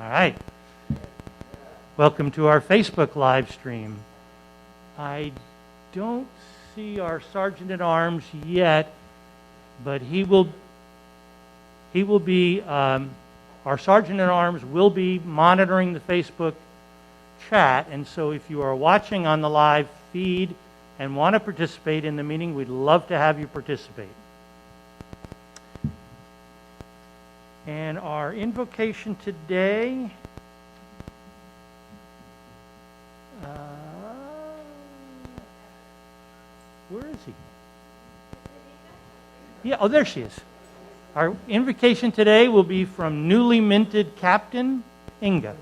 All right. Welcome to our Facebook live stream. I don't see our Sergeant at Arms yet, but he will be, our Sergeant at Arms will be monitoring the Facebook chat, and so if you are watching on the live feed and want to participate in the meeting, we'd love to have you participate. And our invocation today, where is he? Yeah, oh, there she is. Our invocation today will be from newly minted Captain Inga.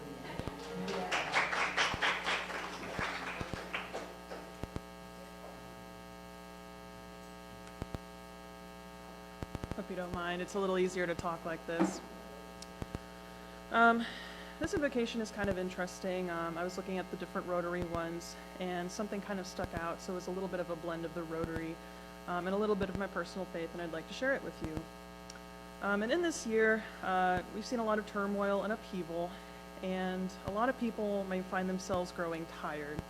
Hope you don't mind. It's a little easier to talk like this. This invocation is kind of interesting. I was looking at the different Rotary ones, and something kind of stuck out, so it was a little bit of a blend of the Rotary and a little bit of my personal faith, and I'd like to share it with you. And in this year, we've seen a lot of turmoil and upheaval, and a lot of people may find themselves growing tired.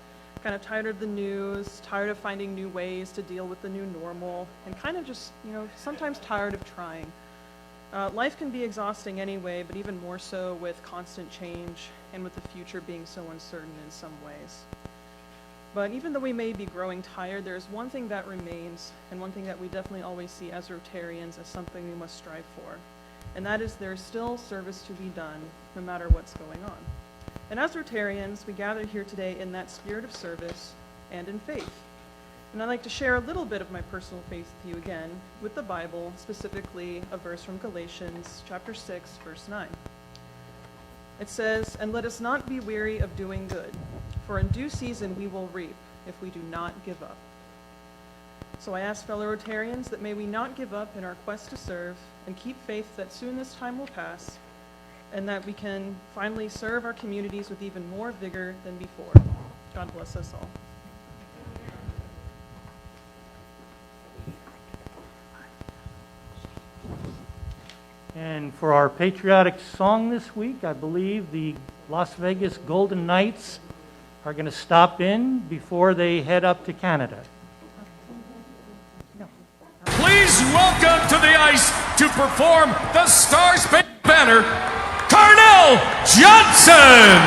Kind of tired of the news, tired of finding new ways to deal with the new normal, and kind of just, sometimes tired of trying. Life can be exhausting anyway, but even more so with constant change and with the future being so uncertain in some ways. But even though we may be growing tired, there's one thing that remains, and one thing that we definitely always see as Rotarians as something we must strive for. And that is there's still service to be done, no matter what's going on. And as Rotarians, we gather here today in that spirit of service and in faith. And I'd like to share a little bit of my personal faith with you again, with the Bible, specifically a verse from Galatians chapter 6, verse 9. It says, "And let us not be weary of doing good, for in due season we will reap if we do not give up." So I ask fellow Rotarians that may we not give up in our quest to serve and keep faith that soon this time will pass and that we can finally serve our communities with even more vigor than before. God bless us all. And for our patriotic song this week, I believe the Las Vegas Golden Knights are going to stop in before they head up to Canada. Please welcome to the ice to perform the Star-Spangled Banner, Carnell Johnson!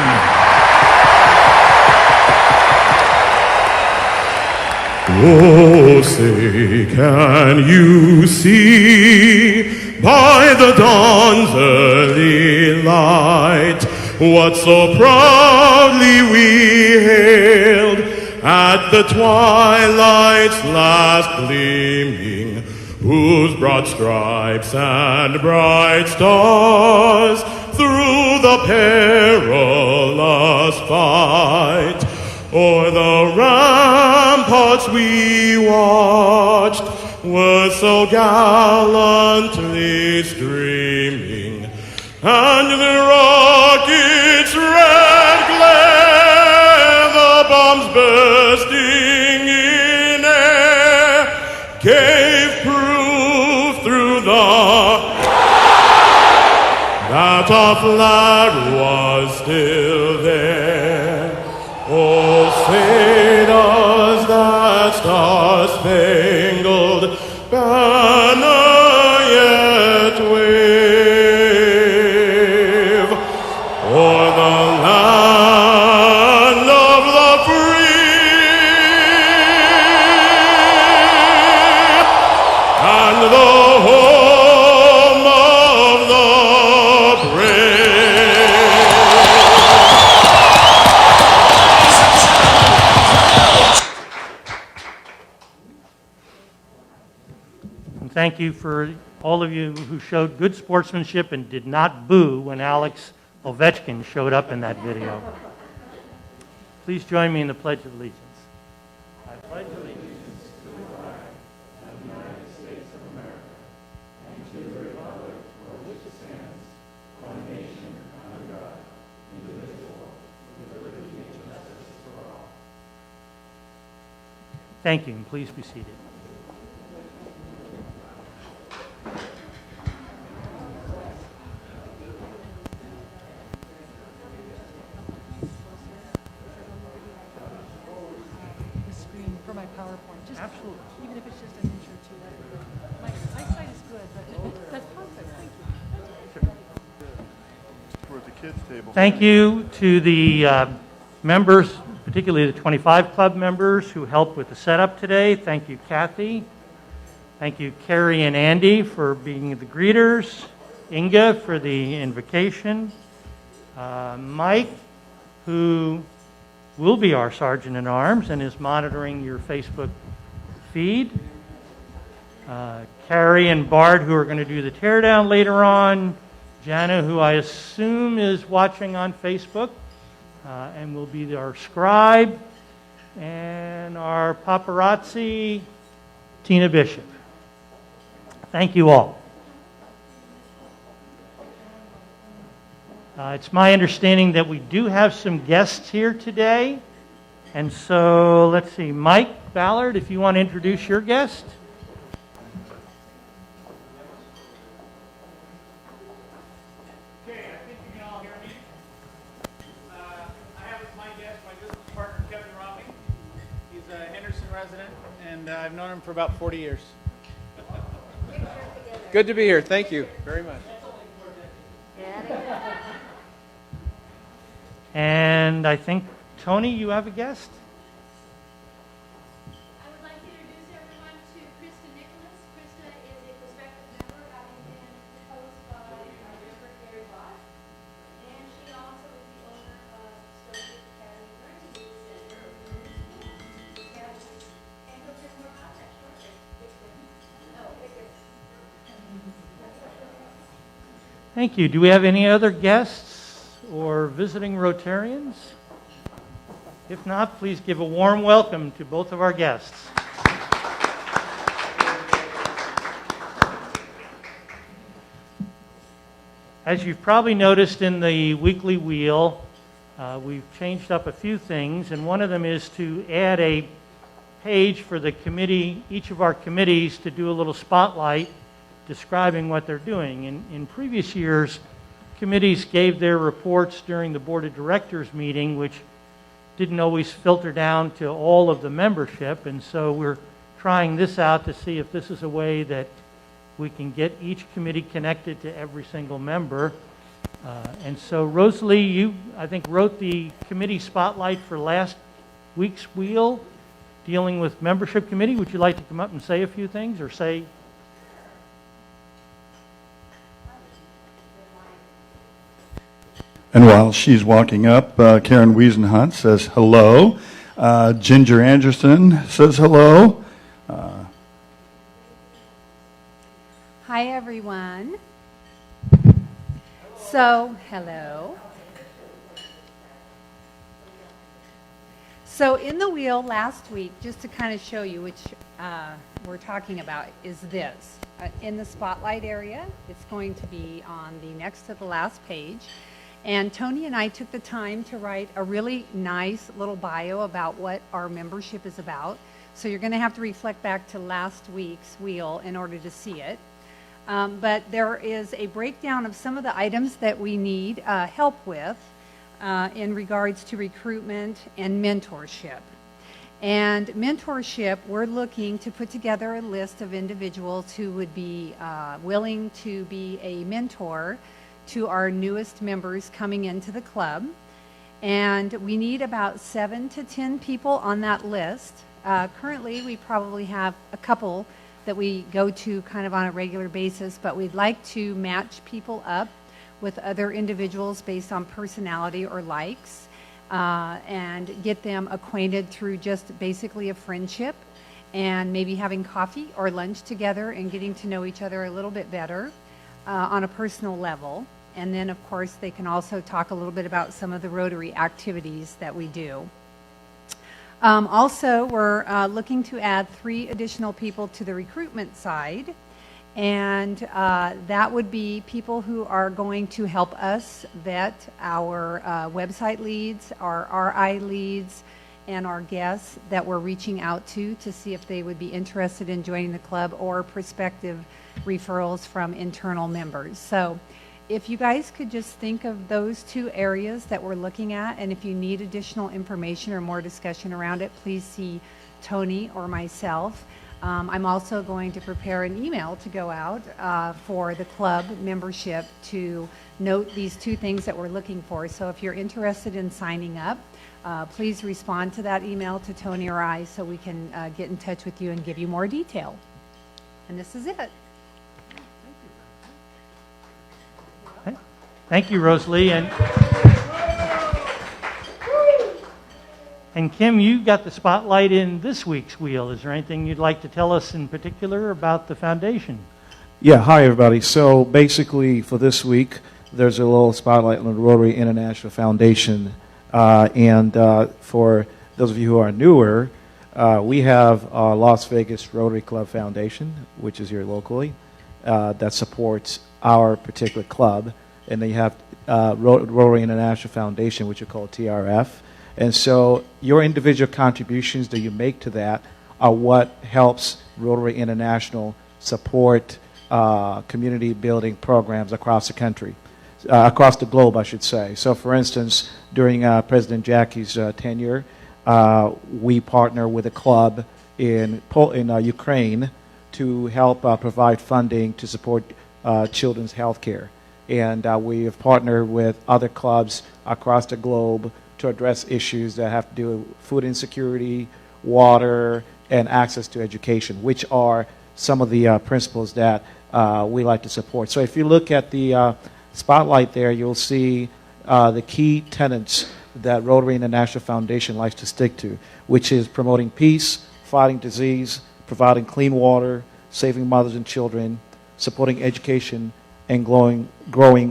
Oh, say, can you see by the dawn's early light what so proudly we hailed at the twilight's last gleaming, whose broad stripes and bright stars through the perilous fight o'er the ramparts we watched were so gallantly streaming, and the rocket's red glare, the bombs bursting in air, gave proof through that our flag was still there. Oh, say does that star-spangled banner yet wave o'er the land of the free and the home of the brave? Thank you for all of you who showed good sportsmanship and did not boo when Alex Ovechkin showed up in that video. Please join me in the Pledge of Allegiance. I pledge allegiance to the flag of the United States of America and to the republic for which it stands, one nation under God, indivisible, with liberty and justice for all. Thank you, and please be seated. just, Absolutely. even if it's just an inch or two, that would be, my eyesight is good, but that's perfect, thank you. We're at the kids' table. Thank you to the members, particularly the 25 Club members who helped with the setup today. Thank you, Kathy. Thank you, Carrie and Andy, for being the greeters. Inga for the invocation. Mike, who will be our Sergeant at Arms and is monitoring your Facebook feed. Carrie and Bart, who are going to do the teardown later on. Jana, who I assume is watching on Facebook and will be our scribe. And our paparazzi, Tina Bishop. Thank you all. It's my understanding that we do have some guests here today. And so, let's see, Mike Ballard, if you want to introduce your guest. Okay, I think you can all hear me. I have as my guest my business partner, Kevin Romney. He's a Henderson resident, and I've known him for about 40 years. Good to be here. Thank you very much. And I think, Tony, you have a guest? I would like to introduce everyone to Krista Nicholas. Krista is a prospective member, having been proposed by our district Gary Bosch. And she also is the owner of Stony Academy Learning Center. And we'll hear more about that shortly. Thank you. Do we have any other guests or visiting Rotarians? If not, please give a warm welcome to both of our guests. As you've probably noticed in the weekly wheel, we've changed up a few things, and one of them is to add a page for the committee, each of our committees, to do a little spotlight describing what they're doing. In previous years, committees gave their reports during the Board of Directors meeting, which didn't always filter down to all of the membership, and so we're trying this out to see if this is a way that we can get each committee connected to every single member. And so Rosalie, you, I think, wrote the committee spotlight for last week's wheel dealing with membership committee. Would you like to come up and say a few things, or say? And while she's walking up, Karen Wiesenhunt says hello. Ginger Anderson says hello. Hi, everyone. So, hello. So in the wheel last week, just to kind of show you which we're talking about, is this. In the spotlight area, it's going to be on the next to the last page. And Tony and I took the time to write a really nice little bio about what our membership is about. So you're going to have to reflect back to last week's wheel in order to see it. But there is a breakdown of some of the items that we need help with in regards to recruitment and mentorship. And mentorship, we're looking to put together a list of individuals who would be willing to be a mentor to our newest members coming into the club. And we need about 7 to 10 people on that list. Currently, we probably have a couple that we go to kind of on a regular basis, but we'd like to match people up with other individuals based on personality or likes, and get them acquainted through just basically a friendship, and maybe having coffee or lunch together and getting to know each other a little bit better on a personal level. And then, of course, they can also talk a little bit about some of the Rotary activities that we do. Also, we're looking to add 3 additional people to the recruitment side, and that would be people who are going to help us vet our website leads, our RI leads, and our guests that we're reaching out to see if they would be interested in joining the club, or prospective referrals from internal members. So if you guys could just think of those 2 areas that we're looking at, and if you need additional information or more discussion around it, please see Tony or myself. I'm also going to prepare an email to go out for the club membership to note these two things that we're looking for. So if you're interested in signing up, please respond to that email to Tony or I so we can get in touch with you and give you more detail. And this is it. Thank you, Rosalie. And Kim, you got the spotlight in this week's wheel. Is there anything you'd like to tell us in particular about the foundation? Yeah, hi everybody. So basically for this week, there's a little spotlight on the Rotary International Foundation. For those of you who are newer, we have Las Vegas Rotary Club Foundation, which is here locally, that supports our particular club. And then you have Rotary International Foundation, which are called TRF. And so your individual contributions that you make to that are what helps Rotary International support community building programs across the country, across the globe, I should say. So for instance, during President Jackie's tenure, we partner with a club in Ukraine to help provide funding to support children's health care. And we have partnered with other clubs across the globe to address issues that have to do with food insecurity, water, and access to education, which are some of the principles that we like to support. So if you look at the spotlight there, you'll see the key tenets that Rotary International Foundation likes to stick to, which is promoting peace, fighting disease, providing clean water, saving mothers and children, supporting education, and growing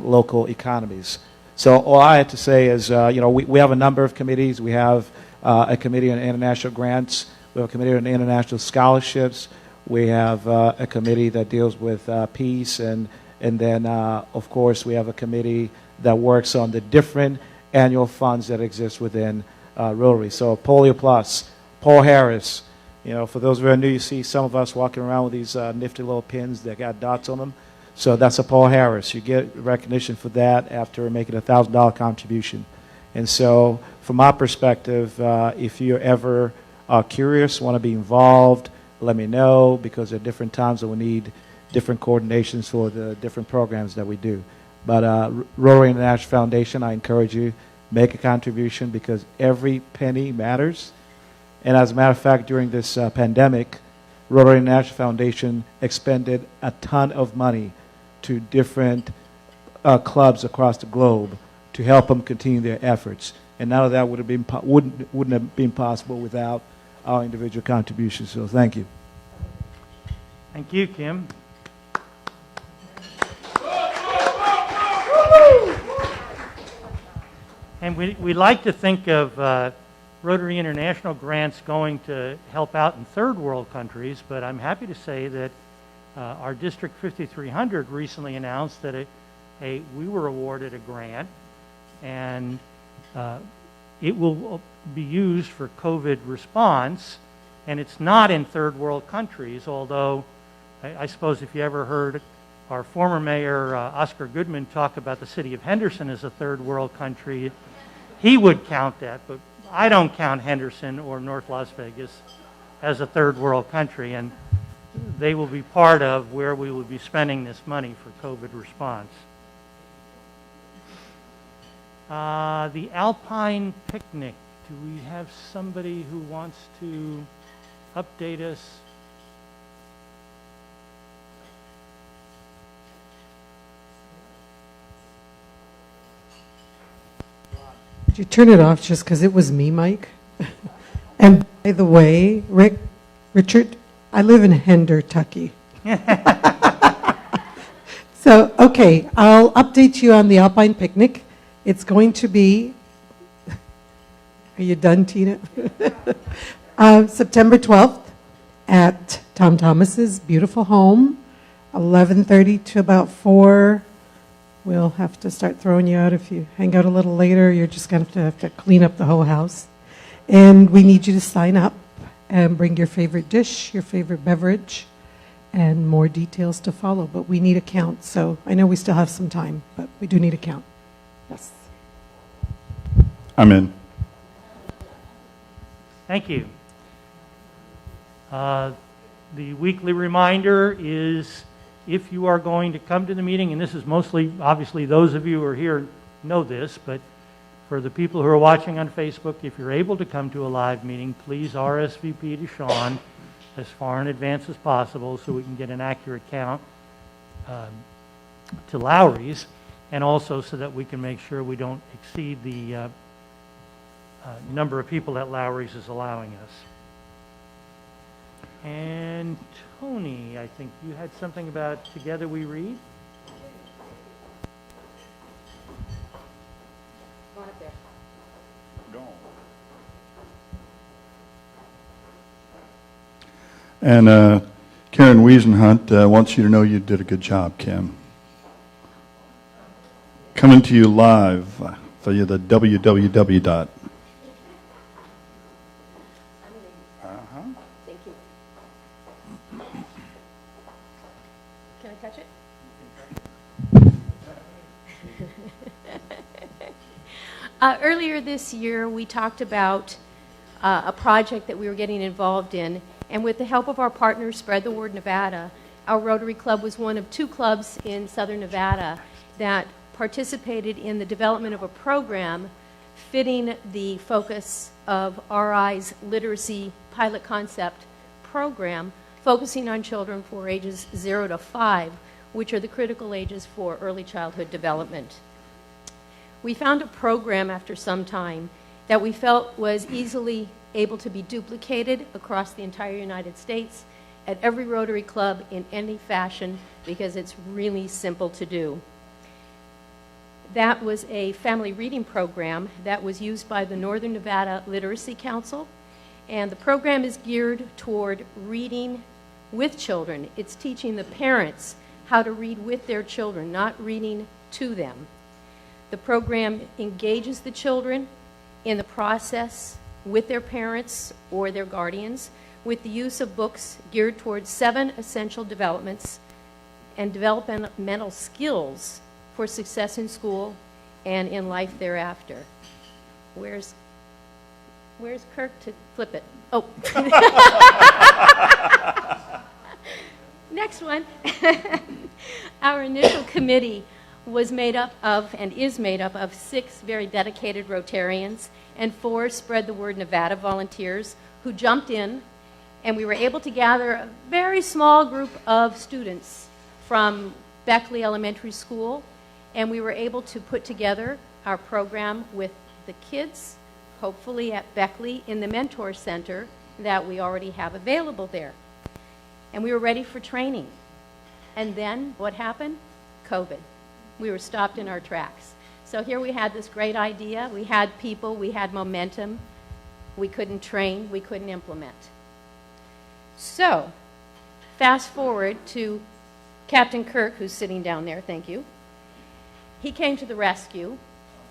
local economies. So all I have to say is, we have a number of committees. We have a committee on international grants. We have a committee on international scholarships. We have a committee that deals with peace. And then, of course, we have a committee that works on the different annual funds that exist within Rotary. So Polio Plus, Paul Harris. For those who are new, you see some of us walking around with these nifty little pins that got dots on them. So that's a Paul Harris. You get recognition for that after making a $1,000 contribution. And so from my perspective, if you're ever curious, want to be involved, let me know, because at different times that we need different coordinations for the different programs that we do. But Rotary International Foundation, I encourage you, make a contribution because every penny matters. And as a matter of fact, during this pandemic, Rotary International Foundation expended a ton of money to different clubs across the globe to help them continue their efforts. And none of that wouldn't have been possible without our individual contributions. So thank you. Thank you, Kim. And we like to think of Rotary International grants going to help out in third world countries, but I'm happy to say that our District 5300 recently announced that we were awarded a grant, and it will be used for COVID response, and it's not in third world countries, although I suppose if you ever heard our former mayor, Oscar Goodman, talk about the city of Henderson as a third world country, he would count that, but I don't count Henderson or North Las Vegas as a third world country, and they will be part of where we will be spending this money for COVID response. The Alpine Picnic. Do we have somebody who wants to update us? Did you turn it off just because it was me, Mike? And by the way, Richard, I live in Hendertucky. So, okay, I'll update you on the Alpine Picnic. It's going to be, are you done, Tina? September 12th at Tom Thomas's beautiful home, 11:30 to about 4. We'll have to start throwing you out if you hang out a little later. You're just going to have to clean up the whole house. And we need you to sign up and bring your favorite dish, your favorite beverage, and more details to follow. But we need a count, so I know we still have some time, but we do need a count. Yes. I'm in. Thank you. The weekly reminder is if you are going to come to the meeting, and this is mostly, obviously, those of you who are here know this, but for the people who are watching on Facebook, if you're able to come to a live meeting, please RSVP to Sean as far in advance as possible so we can get an accurate count to Lowry's, and also so that we can make sure we don't exceed the number of people that Lowry's is allowing us. And Tony, I think you had something about Together We Read? And Karen Wiesenhunt wants you to know you did a good job, Kim. Coming to you live via the www. Thank you. Can I touch it? Earlier this year, we talked about a project that we were getting involved in, and with the help of our partners, Spread the Word Nevada, our Rotary Club was one of 2 clubs in Southern Nevada that participated in the development of a program fitting the focus of RI's literacy pilot concept program, focusing on children for ages 0 to 5, which are the critical ages for early childhood development. We found a program after some time that we felt was easily able to be duplicated across the entire United States at every Rotary Club in any fashion because it's really simple to do. That was a family reading program that was used by the Northern Nevada Literacy Council, and the program is geared toward reading with children. It's teaching the parents how to read with their children, not reading to them. The program engages the children in the process with their parents or their guardians with the use of books geared towards 7 essential developments and developmental skills for success in school and in life thereafter. Where's Kirk to flip it? Oh. Next one. Our initial committee was made up of, and is made up of, 6 very dedicated Rotarians and 4 Spread the Word Nevada volunteers who jumped in, and we were able to gather a very small group of students from Beckley Elementary School, and we were able to put together our program with the kids, hopefully at Beckley in the Mentor Center that we already have available there. And we were ready for training. And then what happened? COVID. We were stopped in our tracks. So here we had this great idea. We had people, we had momentum. We couldn't train, we couldn't implement. So, fast forward to Captain Kirk, who's sitting down there, thank you. He came to the rescue,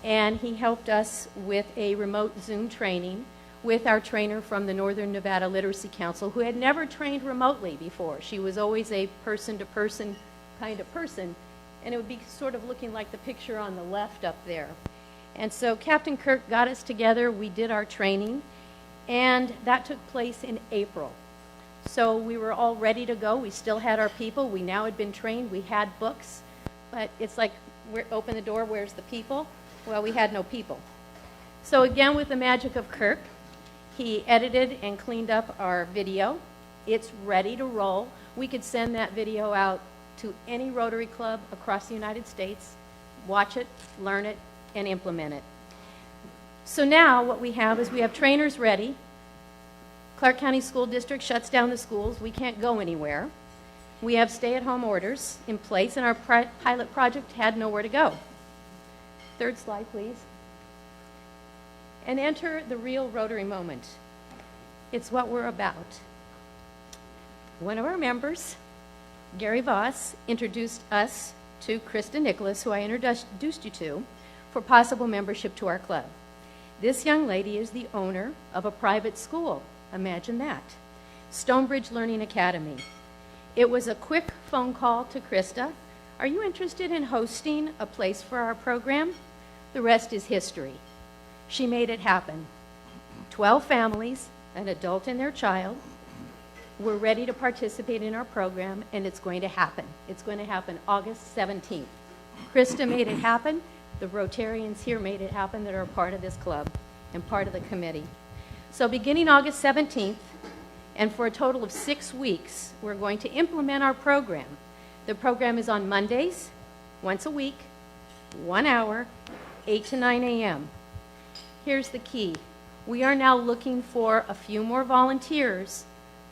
and he helped us with a remote Zoom training with our trainer from the Northern Nevada Literacy Council, who had never trained remotely before. She was always a person-to-person kind of person, and it would be sort of looking like the picture on the left up there. And so Captain Kirk got us together, we did our training, and that took place in April. So we were all ready to go. We still had our people. We now had been trained. We had books. But it's like, open the door, where's the people? Well, we had no people. So again, with the magic of Kirk, he edited and cleaned up our video. It's ready to roll. We could send that video out to any Rotary Club across the United States, watch it, learn it, and implement it. So now what we have is we have trainers ready. Clark County School District shuts down the schools. We can't go anywhere. We have stay-at-home orders in place, and our pilot project had nowhere to go. Third slide, please. And enter the real Rotary moment. It's what we're about. One of our members, Gary Voss, introduced us to Krista Nicholas, who I introduced you to, for possible membership to our club. This young lady is the owner of a private school. Imagine that. Stonebridge Learning Academy. It was a quick phone call to Krista. Are you interested in hosting a place for our program? The rest is history. She made it happen. 12 families, an adult and their child, We're ready to participate in our program, and it's going to happen. It's going to happen August 17th. Krista made it happen. The Rotarians here made it happen that are part of this club and part of the committee. So beginning August 17th, and for a total of 6 weeks, we're going to implement our program. The program is on Mondays, once a week, 1 hour, 8 to 9 a.m. Here's the key. We are now looking for a few more volunteers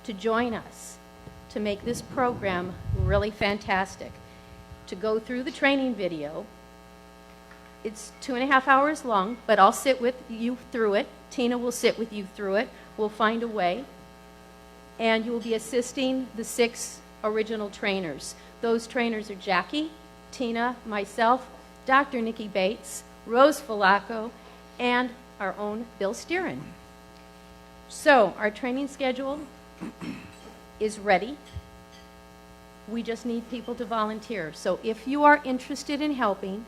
to join us to make this program really fantastic. To go through the training video, it's 2.5 hours long, but I'll sit with you through it. Tina will sit with you through it. We'll find a way. And you will be assisting the 6 original trainers. Those trainers are Jackie, Tina, myself, Dr. Nikki Bates, Rose Falaco, and our own Bill Steeran. So our training schedule is ready. We just need people to volunteer. So if you are interested in helping,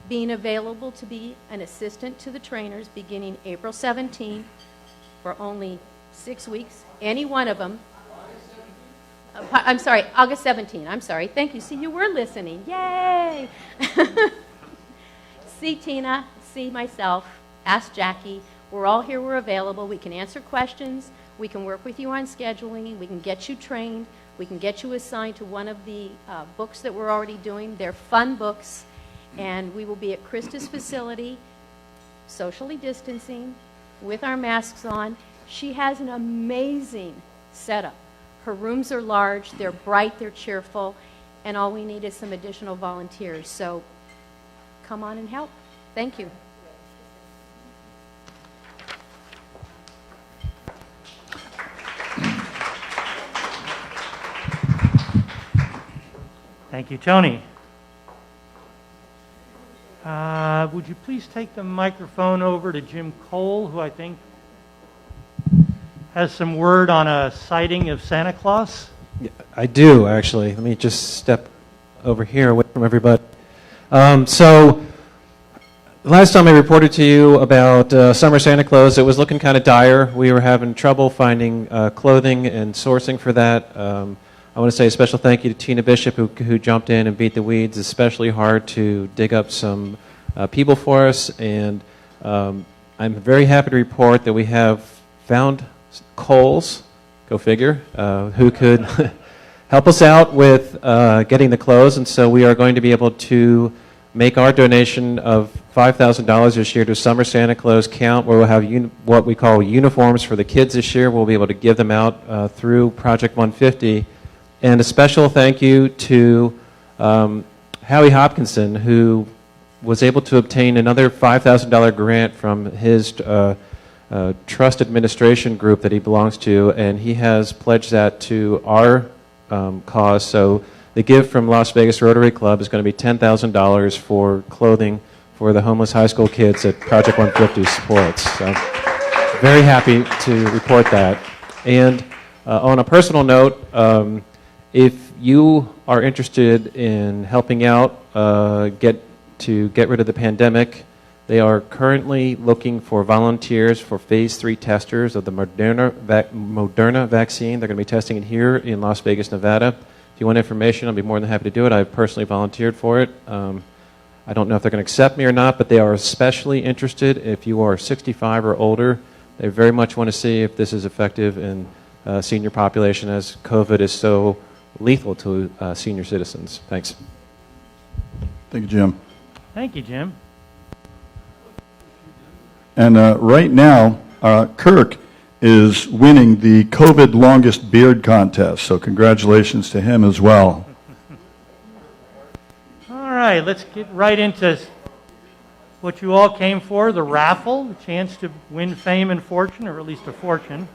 being available to be an assistant to the trainers beginning April 17th for only 6 weeks, any one of them. I'm sorry, August 17th. I'm sorry. Thank you. See, you were listening. Yay! See Tina, see myself, ask Jackie. We're all here. We're available. We can answer questions. We can work with you on scheduling. We can get you trained. We can get you assigned to one of the books that we're already doing. They're fun books. And we will be at Krista's facility, socially distancing, with our masks on. She has an amazing setup. Her rooms are large, they're bright, they're cheerful, and all we need is some additional volunteers. So come on and help. Thank you. Thank you, Tony. Would you please take the microphone over to Jim Cole, who I think has some word on a sighting of Santa Claus? Yeah, I do, actually. Let me just step over here away from everybody. So last time I reported to you about summer Santa Claus, it was looking kind of dire. We were having trouble finding clothing and sourcing for that. I want to say a special thank you to Tina Bishop, who jumped in and beat the weeds, especially hard to dig up some people for us. And I'm very happy to report that we have found Coles, go figure, who could help us out with getting the clothes. And so we are going to be able to make our donation of $5,000 this year to Summer Santa Claus count, where we'll have what we call uniforms for the kids this year. We'll be able to give them out through Project 150. And a special thank you to Howie Hopkinson, who was able to obtain another $5,000 grant from his trust administration group that he belongs to, and he has pledged that to our cause. So the gift from Las Vegas Rotary Club is going to be $10,000 for clothing for the homeless high school kids that Project 150 supports. So very happy to report that. And on a personal note, if you are interested in helping out get rid of the pandemic, they are currently looking for volunteers for phase 3 testers of the Moderna vaccine. They're going to be testing it here in Las Vegas, Nevada. If you want information, I'll be more than happy to do it. I've personally volunteered for it. I don't know if they're going to accept me or not, but they are especially interested if you are 65 or older. They very much want to see if this is effective in senior population, as COVID is so lethal to senior citizens. Thanks. Thank you, Jim. Thank you, Jim. And right now, Kirk is winning the COVID longest beard contest, so congratulations to him as well. All right, let's get right into what you all came for, the raffle, the chance to win fame and fortune, or at least a fortune.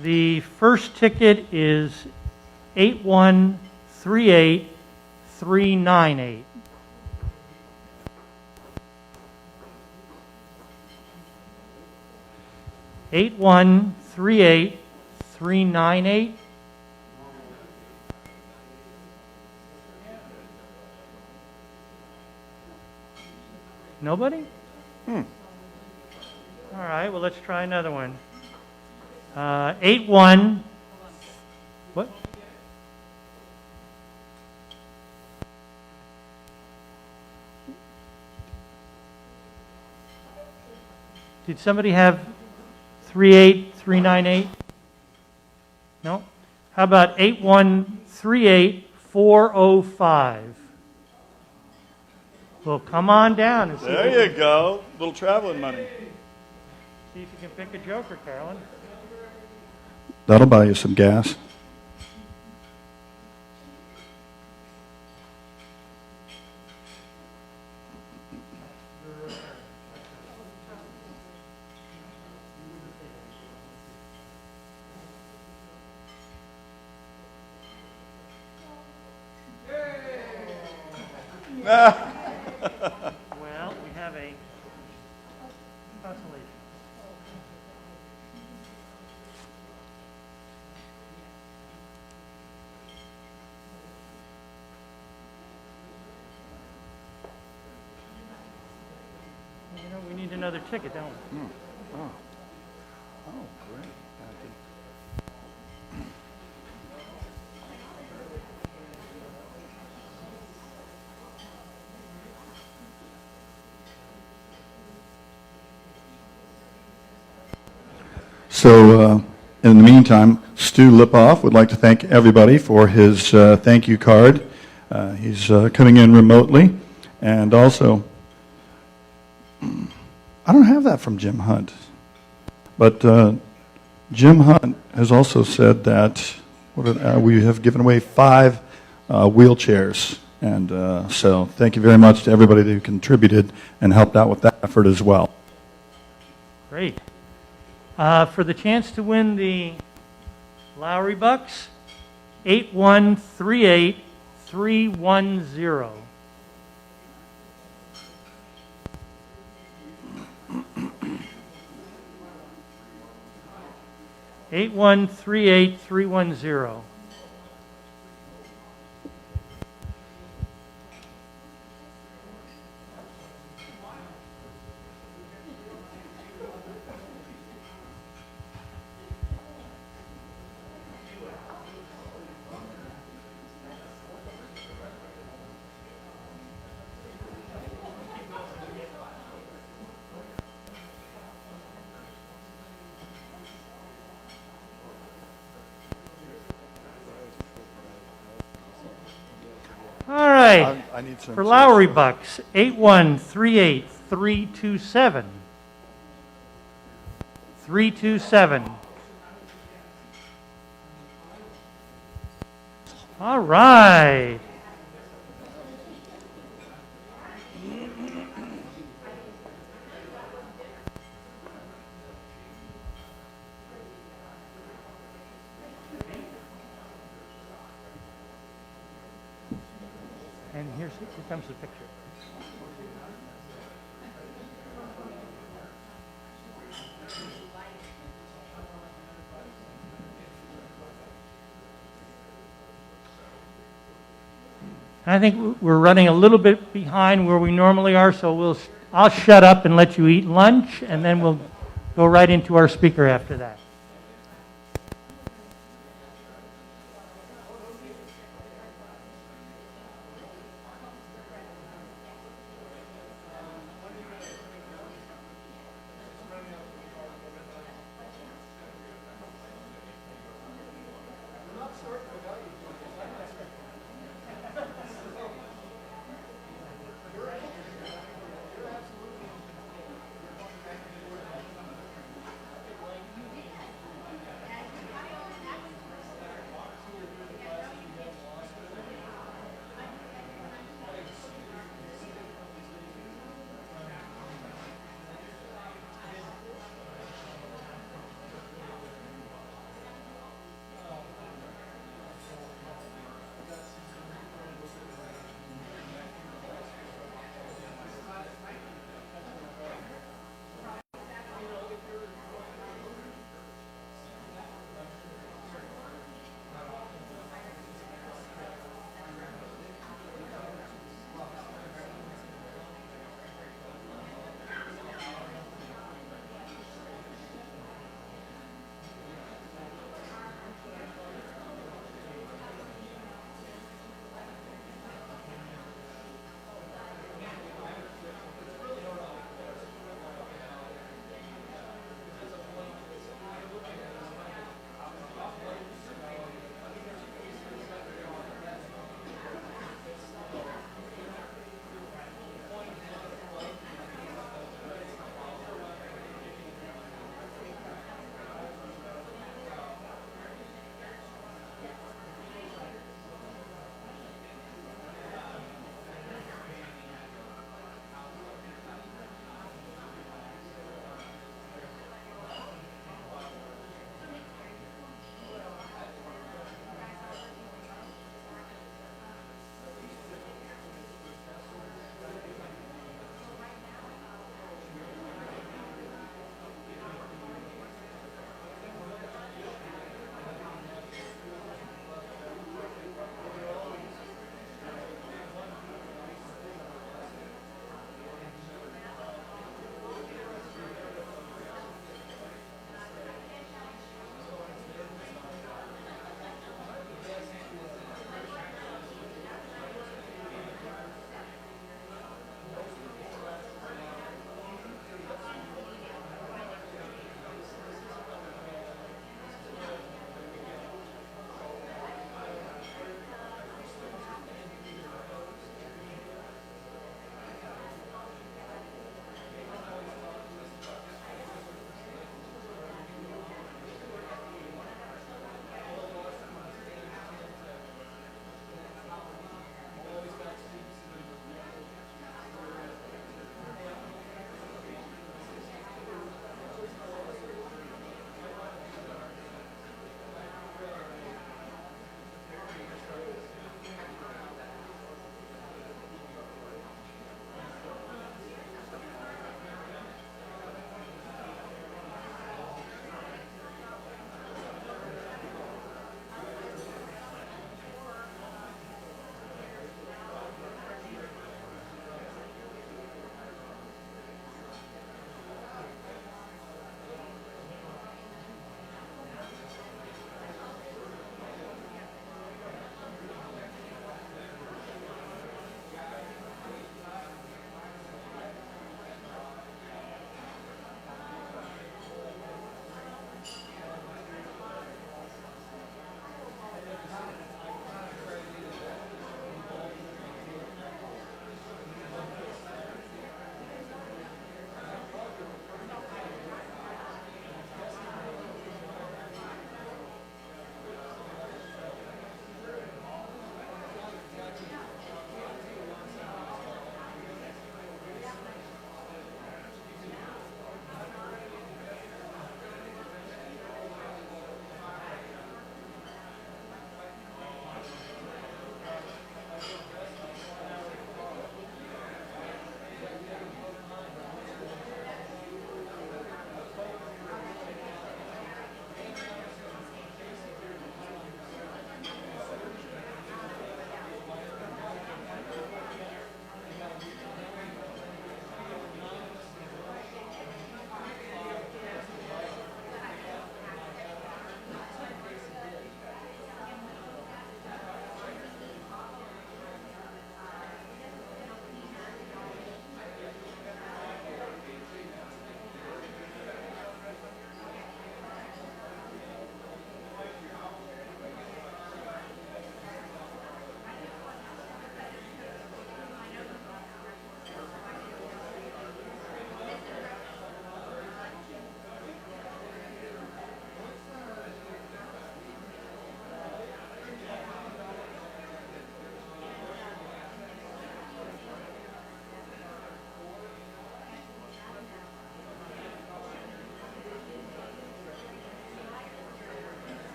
The first ticket is 8138398. Eight 398. Nobody? All right, well, let's try another one. 81. What? Did somebody have 38398? No? How about 8138405? Well, come on down and see, There you go. Little traveling money. see if you can pick a joker, Carolyn. That'll buy you some gas. Well, we have a consolation. You know, we need another ticket, don't we? Oh, great. So in the meantime, Stu Lipoff would like to thank everybody for his thank you card. He's coming in remotely. And also, I don't have that from Jim Hunt. But Jim Hunt has also said that we have given away 5 wheelchairs. And so thank you very much to everybody who contributed and helped out with that effort as well. Great. For the chance to win the Lowry Bucks, 8138310. Eight one three eight 310. All right. I need some For Lowry Bucks, 8138327. 327. All right. And here comes the picture. I think we're running a little bit behind where we normally are, so I'll shut up and let you eat lunch, and then we'll go right into our speaker after that.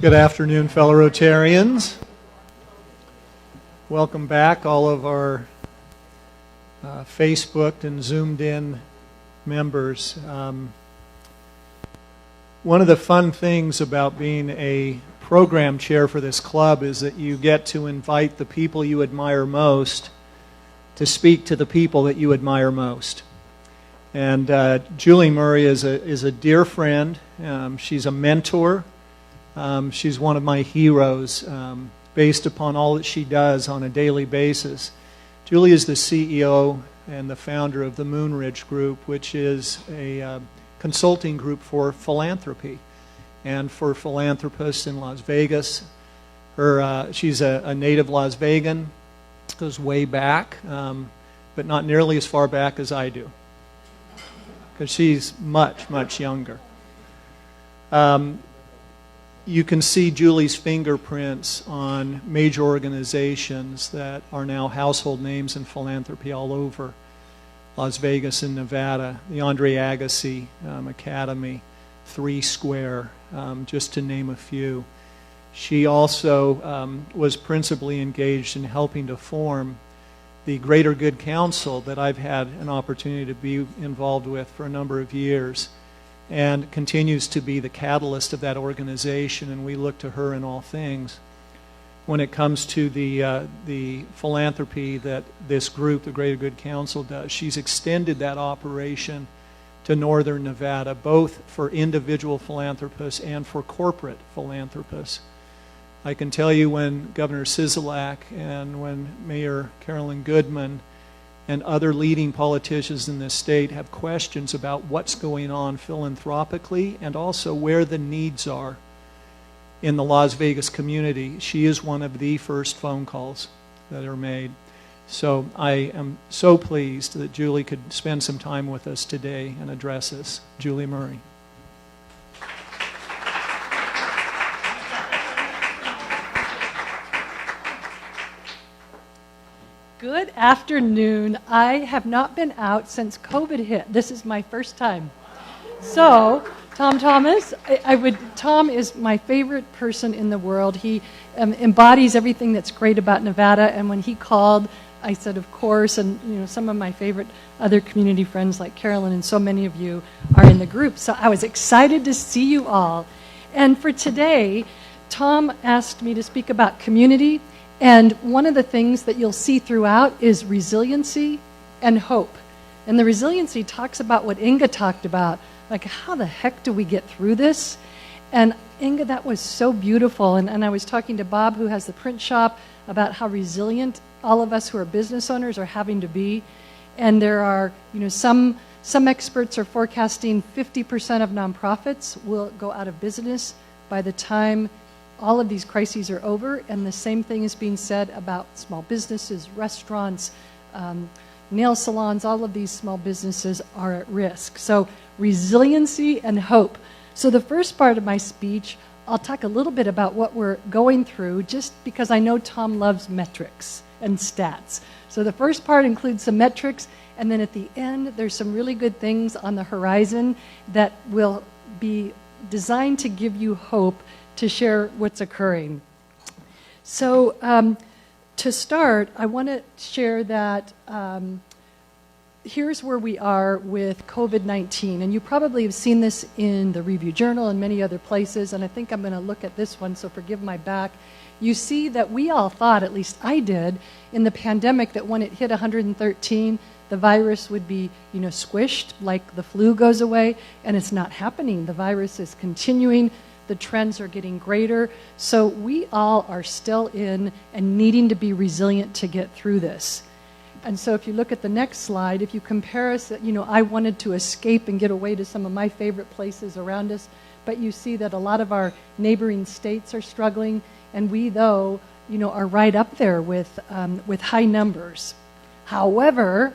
Good afternoon, fellow Rotarians. Welcome back, all of our Facebooked and Zoomed in members. One of the fun things about being a program chair for this club is that you get to invite the people you admire most to speak to the people that you admire most. And Julie Murray is a dear friend. She's a mentor. She's one of my heroes based upon all that she does on a daily basis. Julie is the CEO and the founder of the Moonridge Group, which is a consulting group for philanthropy and for philanthropists in Las Vegas. She's a native Las Vegan, goes way back, but not nearly as far back as I do, because she's much, much younger. You can see Julie's fingerprints on major organizations that are now household names in philanthropy all over Las Vegas and Nevada. The Andre Agassi Academy, 3 Square, just to name a few. She also was principally engaged in helping to form the Greater Good Council that I've had an opportunity to be involved with for a number of years, and continues to be the catalyst of that organization, and we look to her in all things. When it comes to the philanthropy that this group, the Greater Good Council, does, she's extended that operation to northern Nevada, both for individual philanthropists and for corporate philanthropists. I can tell you when Governor Sisolak and when Mayor Carolyn Goodman and other leading politicians in this state have questions about what's going on philanthropically and also where the needs are in the Las Vegas community, she is one of the first phone calls that are made. So I am so pleased that Julie could spend some time with us today and address us. Julie Murray. Good afternoon. I have not been out since COVID hit. This is my first time. So, Tom Thomas, Tom is my favorite person in the world. He embodies everything that's great about Nevada, and when he called, I said, of course, and some of my favorite other community friends like Carolyn and so many of you are in the group. So I was excited to see you all. And for today, Tom asked me to speak about community. And one of the things that you'll see throughout is resiliency and hope. And the resiliency talks about what Inga talked about, like how the heck do we get through this? And Inga, that was so beautiful. And I was talking to Bob, who has the print shop, about how resilient all of us who are business owners are having to be. And there are, some experts are forecasting 50% of nonprofits will go out of business by the time all of these crises are over, and the same thing is being said about small businesses, restaurants, nail salons. All of these small businesses are at risk. So resiliency and hope. So the first part of my speech, I'll talk a little bit about what we're going through, just because I know Tom loves metrics and stats. So the first part includes some metrics, and then at the end, there's some really good things on the horizon that will be designed to give you hope to share what's occurring. So to start, I want to share that here's where we are with COVID-19. And you probably have seen this in the Review Journal and many other places, and I think I'm going to look at this one, so forgive my back. You see that we all thought, at least I did, in the pandemic that when it hit 113, the virus would be, squished, like the flu goes away, and it's not happening. The virus is continuing. The trends are getting greater. So we all are still in and needing to be resilient to get through this. And so if you look at the next slide, if you compare us, I wanted to escape and get away to some of my favorite places around us, but you see that a lot of our neighboring states are struggling, and we, though, are right up there with high numbers. However,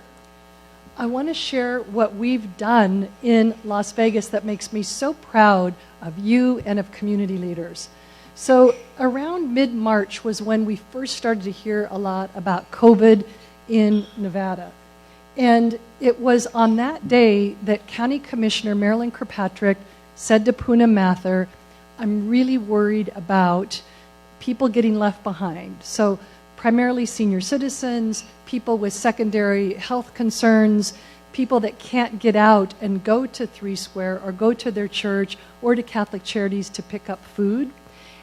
I want to share what we've done in Las Vegas that makes me so proud of you and of community leaders. So around mid-March was when we first started to hear a lot about COVID in Nevada. And it was on that day that County Commissioner Marilyn Kirkpatrick said to Poonam Mathur, I'm really worried about people getting left behind. So primarily senior citizens, people with secondary health concerns, people that can't get out and go to Three Square or go to their church or to Catholic Charities to pick up food.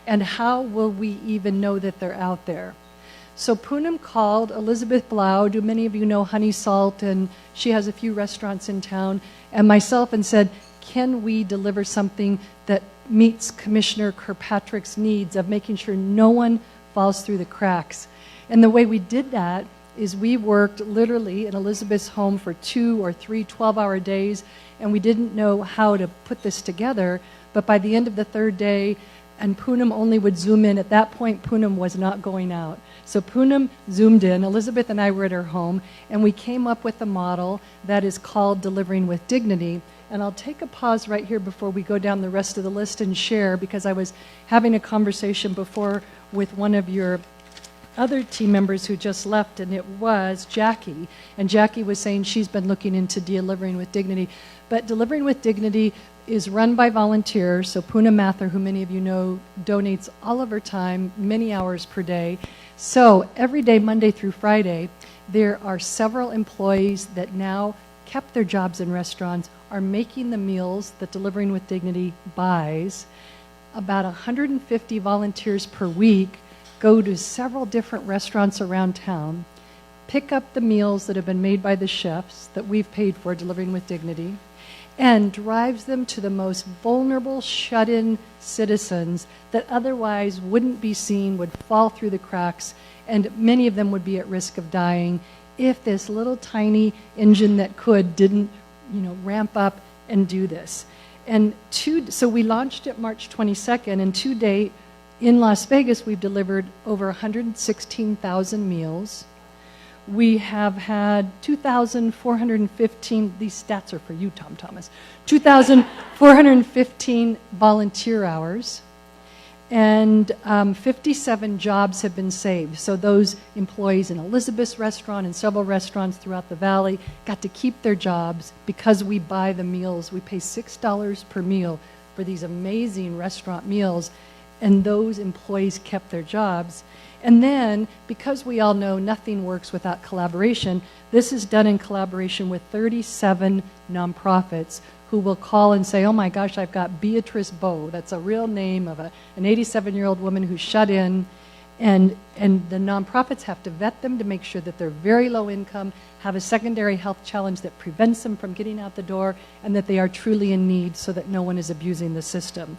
And how will we even know that they're out there? So Poonam called Elizabeth Blau, do many of you know Honey Salt, and she has a few restaurants in town, and myself, and said, can we deliver something that meets Commissioner Kirkpatrick's needs of making sure no one falls through the cracks? And the way we did that is we worked literally in Elizabeth's home for 2 or 3 12-hour days, and we didn't know how to put this together, but by the end of the 3rd day, and Poonam only would zoom in. At that point, Poonam was not going out. So Poonam zoomed in, Elizabeth and I were at her home, and we came up with a model that is called Delivering with Dignity. And I'll take a pause right here before we go down the rest of the list and share, because I was having a conversation before with one of your other team members who just left, and it was Jackie. And Jackie was saying she's been looking into Delivering with Dignity. But Delivering with Dignity is run by volunteers. So Poonam Mathur, who many of you know, donates all of her time, many hours per day. So every day, Monday through Friday, there are several employees that now kept their jobs in restaurants, are making the meals that Delivering with Dignity buys. About 150 volunteers per week go to several different restaurants around town, pick up the meals that have been made by the chefs that we've paid for, Delivering with Dignity, and drives them to the most vulnerable, shut-in citizens that otherwise wouldn't be seen, would fall through the cracks, and many of them would be at risk of dying if this little tiny engine that didn't, ramp up and do this. And so we launched it March 22nd, and to date, in Las Vegas, we've delivered over 116,000 meals. We have had 2,415, these stats are for you, Tom Thomas, 2,415 volunteer hours, and 57 jobs have been saved. So those employees in Elizabeth's restaurant and several restaurants throughout the valley got to keep their jobs because we buy the meals. We pay $6 per meal for these amazing restaurant meals, and those employees kept their jobs. And then, because we all know nothing works without collaboration, this is done in collaboration with 37 nonprofits who will call and say, oh my gosh, I've got Beatrice Bowe. That's a real name of an 87-year-old woman who's shut in. And the nonprofits have to vet them to make sure that they're very low income, have a secondary health challenge that prevents them from getting out the door, and that they are truly in need so that no one is abusing the system.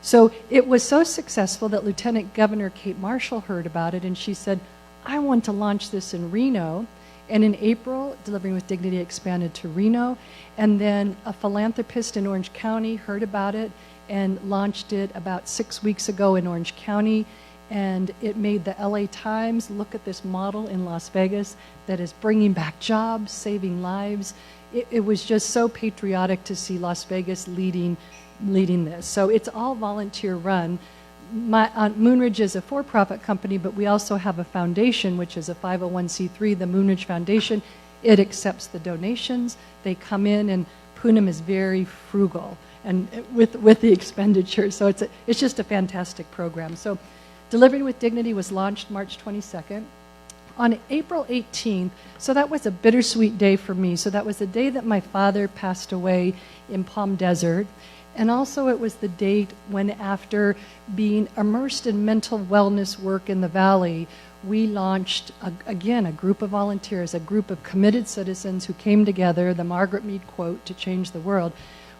So it was so successful that Lieutenant Governor Kate Marshall heard about it, and she said, I want to launch this in Reno. And in April, Delivering with Dignity expanded to Reno, and then a philanthropist in Orange County heard about it and launched it about 6 weeks ago in Orange County, and it made the LA Times look at this model in Las Vegas that is bringing back jobs, saving lives. It was just so patriotic to see Las Vegas leading this. So it's all volunteer run. Moonridge is a for-profit company, but we also have a foundation, which is a 501c3, the Moonridge Foundation. It accepts the donations. They come in, and Poonam is very frugal and with the expenditure. So it's just a fantastic program. So Delivering with Dignity was launched March 22nd. On April 18th, so that was a bittersweet day for me. So that was the day that my father passed away in Palm Desert. And also it was the date when, after being immersed in mental wellness work in the Valley, we launched, again, a group of volunteers, a group of committed citizens who came together, the Margaret Mead quote, to change the world.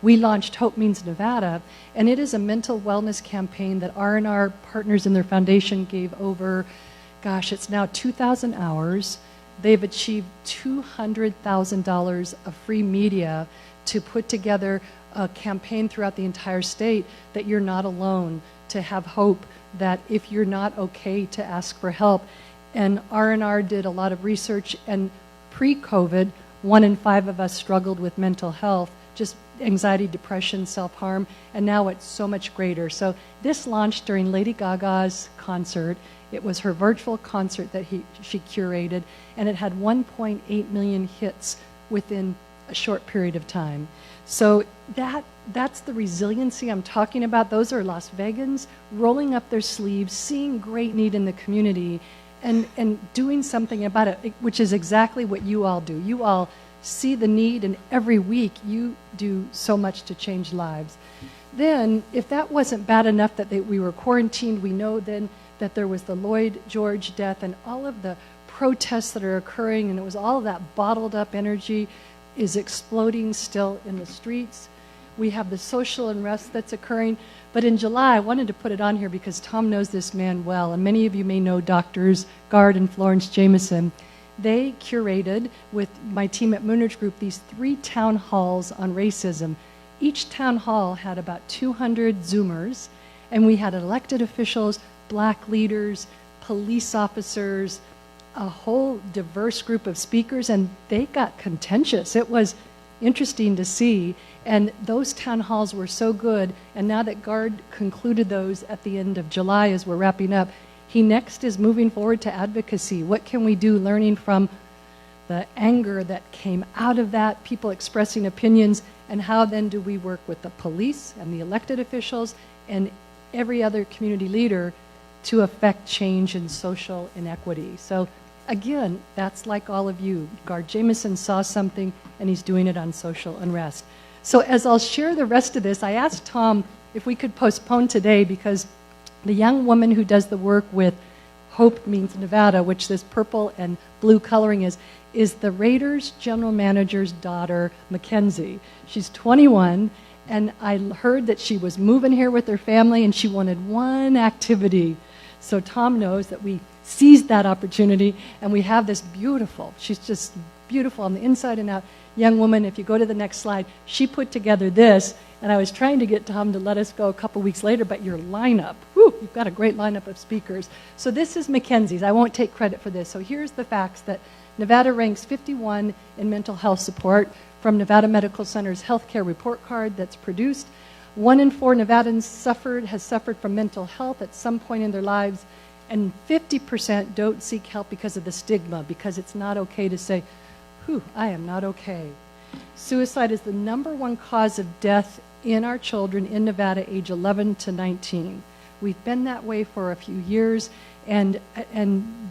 We launched Hope Means Nevada, and it is a mental wellness campaign that R&R partners in their foundation gave over, gosh, it's now 2,000 hours. They've achieved $200,000 of free media to put together a campaign throughout the entire state that you're not alone, to have hope, that if you're not okay, to ask for help. And R&R did a lot of research, and pre-COVID, 1 in 5 of us struggled with mental health, just anxiety, depression, self-harm, and now it's so much greater. So this launched during Lady Gaga's concert. It was her virtual concert that she curated, and it had 1.8 million hits within a short period of time. So that that's the resiliency I'm talking about. Those are Las Vegans rolling up their sleeves, seeing great need in the community, and doing something about it, which is exactly what you all do. You all see the need, and every week you do so much to change lives. Then, if that wasn't bad enough that we were quarantined, we know then that there was the Lloyd George death and all of the protests that are occurring, and it was all of that bottled up energy is exploding still in the streets. We have the social unrest that's occurring. But in July, I wanted to put it on here because Tom knows this man well, and many of you may know Doctors Gard and Florence Jameson. They curated, with my team at Moonridge Group, these 3 town halls on racism. Each town hall had about 200 Zoomers, and we had elected officials, black leaders, police officers, a whole diverse group of speakers, and they got contentious. It was interesting to see, and those town halls were so good. And now that Gard concluded those at the end of July as we're wrapping up, he next is moving forward to advocacy. What can we do, learning from the anger that came out of that, people expressing opinions, and how then do we work with the police and the elected officials and every other community leader to affect change in social inequity. So again, that's like all of you. Gard Jameson saw something, and he's doing it on social unrest. So as I'll share the rest of this, I asked Tom if we could postpone today, because the young woman who does the work with Hope Means Nevada, which this purple and blue coloring is the Raiders general manager's daughter, Mackenzie. She's 21, and I heard that she was moving here with her family, and she wanted one activity. So Tom knows that we seized that opportunity, and we have this beautiful, she's just beautiful on the inside and out, young woman. If you go to the next slide, she put together this, and I was trying to get Tom to let us go a couple weeks later, but your lineup, whew, you've got a great lineup of speakers. So this is Mackenzie's. I won't take credit for this. So here's the facts that Nevada ranks 51 in mental health support from Nevada Medical Center's healthcare report card that's produced. 1 in 4 Nevadans has suffered from mental health at some point in their lives, and 50% don't seek help because of the stigma, because it's not okay to say, whew, I am not okay. Suicide is the #1 cause of death in our children in Nevada, age 11 to 19. We've been that way for a few years, and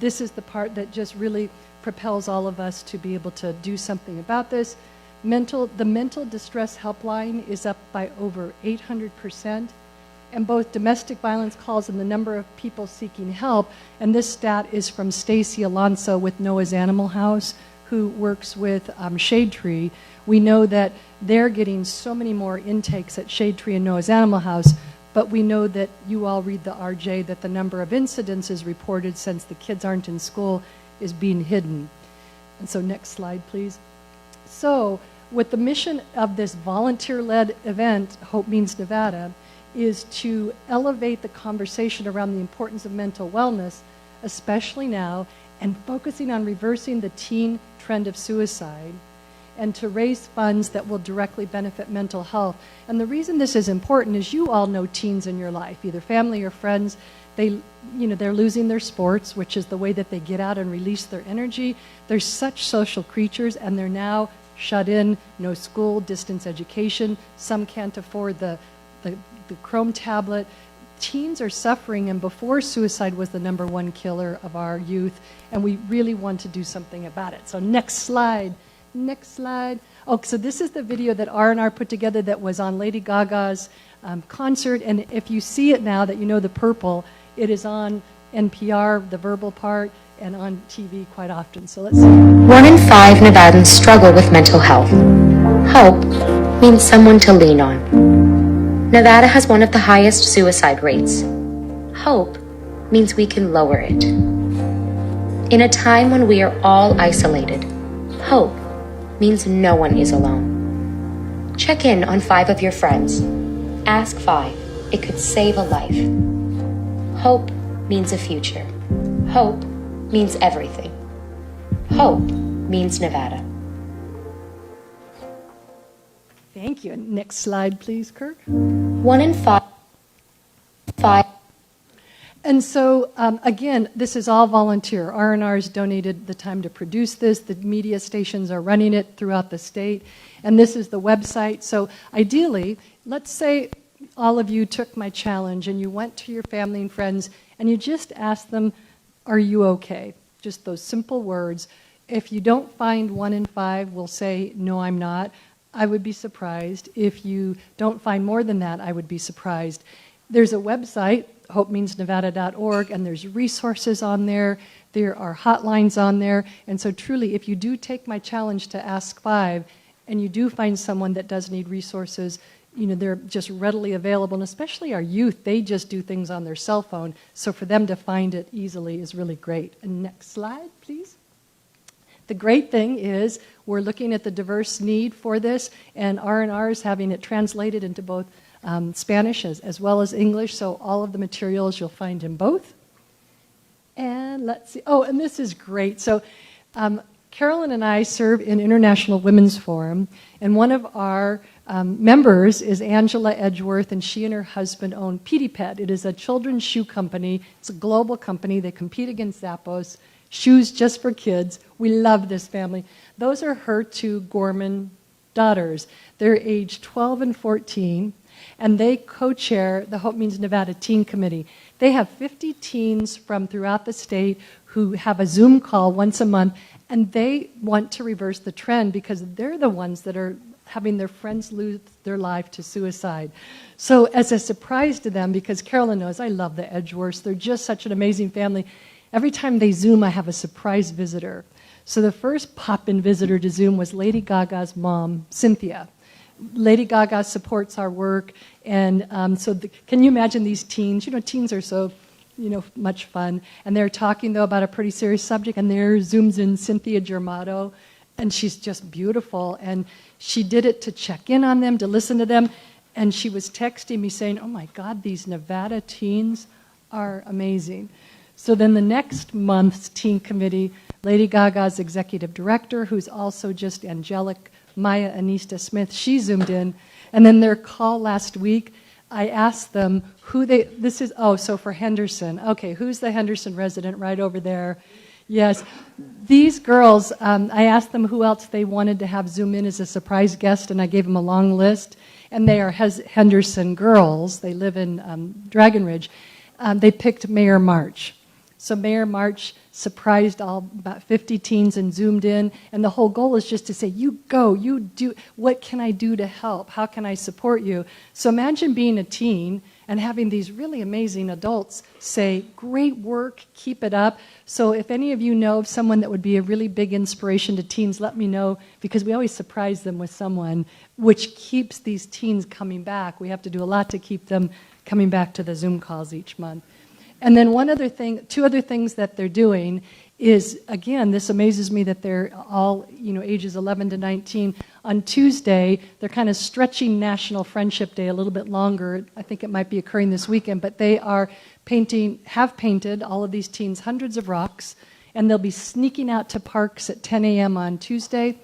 this is the part that just really propels all of us to be able to do something about this. The mental distress helpline is up by over 800%, and both domestic violence calls and the number of people seeking help, and this stat is from Stacy Alonso with Noah's Animal House, who works with Shade Tree. We know that they're getting so many more intakes at Shade Tree and Noah's Animal House, but we know that you all read the RJ, that the number of incidences reported since the kids aren't in school is being hidden. And so next slide, please. So what the mission of this volunteer-led event, Hope Means Nevada, is to elevate the conversation around the importance of mental wellness, especially now, and focusing on reversing the teen trend of suicide, and to raise funds that will directly benefit mental health. And the reason this is important is you all know teens in your life, either family or friends. They're losing their sports, which is the way that they get out and release their energy. They're such social creatures, and they're now shut in, no school, distance education. Some can't afford the Chrome tablet. Teens are suffering, and before suicide was the #1 killer of our youth, and we really want to do something about it. So next slide. Next slide. Oh, so this is the video that R&R put together that was on Lady Gaga's concert, and if you see it now that you know the purple, it is on NPR, the verbal part, and on TV quite often. So let's see. 1 in 5 Nevadans struggle with mental health. Hope means someone to lean on. Nevada has one of the highest suicide rates. Hope means we can lower it. In a time when we are all isolated, hope means no one is alone. Check in on 5 of your friends. Ask 5. It could save a life. Hope means a future. Hope means everything. Hope means Nevada. Thank you. Next slide, please, Kirk. 1 in 5. And so, again, this is all volunteer. R&R's donated the time to produce this. The media stations are running it throughout the state. And this is the website. So ideally, let's say all of you took my challenge and you went to your family and friends and you just asked them, are you okay? Just those simple words. If you don't find 1 in 5 will say, no, I'm not, I would be surprised. If you don't find more than that, I would be surprised. There's a website, hopemeansnevada.org, and there's resources on there. There are hotlines on there. And so truly, if you do take my challenge to Ask 5, and you do find someone that does need resources, you know, they're just readily available. And especially our youth, they just do things on their cell phone. So for them to find it easily is really great. And next slide, please. The great thing is we're looking at the diverse need for this, and R&R is having it translated into both Spanish as well as English, so all of the materials you'll find in both. And let's see. Oh, and this is great. So Carolyn and I serve in International Women's Forum, and one of our members is Angela Edgeworth, and she and her husband own Petey Pet. It is a children's shoe company. It's a global company. They compete against Zappos. Shoes just for kids. We love this family. Those are her 2 Gorman daughters. They're age 12 and 14, and they co-chair the Hope Means Nevada Teen Committee. They have 50 teens from throughout the state who have a Zoom call once a month, and they want to reverse the trend because they're the ones that are having their friends lose their life to suicide. So as a surprise to them, because Carolyn knows I love the Edgeworths, they're just such an amazing family. Every time they Zoom, I have a surprise visitor. So the first pop-in visitor to Zoom was Lady Gaga's mom, Cynthia. Lady Gaga supports our work, and can you imagine these teens? You know, teens are so, much fun. And they're talking, though, about a pretty serious subject, and there zooms in Cynthia Germato, and she's just beautiful. And she did it to check in on them, to listen to them, and she was texting me saying, oh my God, these Nevada teens are amazing. So then the next month's teen committee, Lady Gaga's executive director, who's also just angelic, Maya Anista Smith, she zoomed in. And then their call last week, I asked them so for Henderson. Okay, who's the Henderson resident right over there? Yes. These girls, I asked them who else they wanted to have Zoom in as a surprise guest, and I gave them a long list. And they are Henderson girls. They live in Dragon Ridge. They picked Mayor March. So Mayor March surprised about 50 teens and zoomed in, and the whole goal is just to say, you go, you do, what can I do to help? How can I support you? So imagine being a teen and having these really amazing adults say, great work, keep it up. So if any of you know of someone that would be a really big inspiration to teens, let me know, because we always surprise them with someone, which keeps these teens coming back. We have to do a lot to keep them coming back to the Zoom calls each month. And then two other things that they're doing is, again, this amazes me that they're all, ages 11 to 19. On Tuesday, they're kind of stretching National Friendship Day a little bit longer. I think it might be occurring this weekend, but they have painted, all of these teens, hundreds of rocks, and they'll be sneaking out to parks at 10 a.m. on Tuesday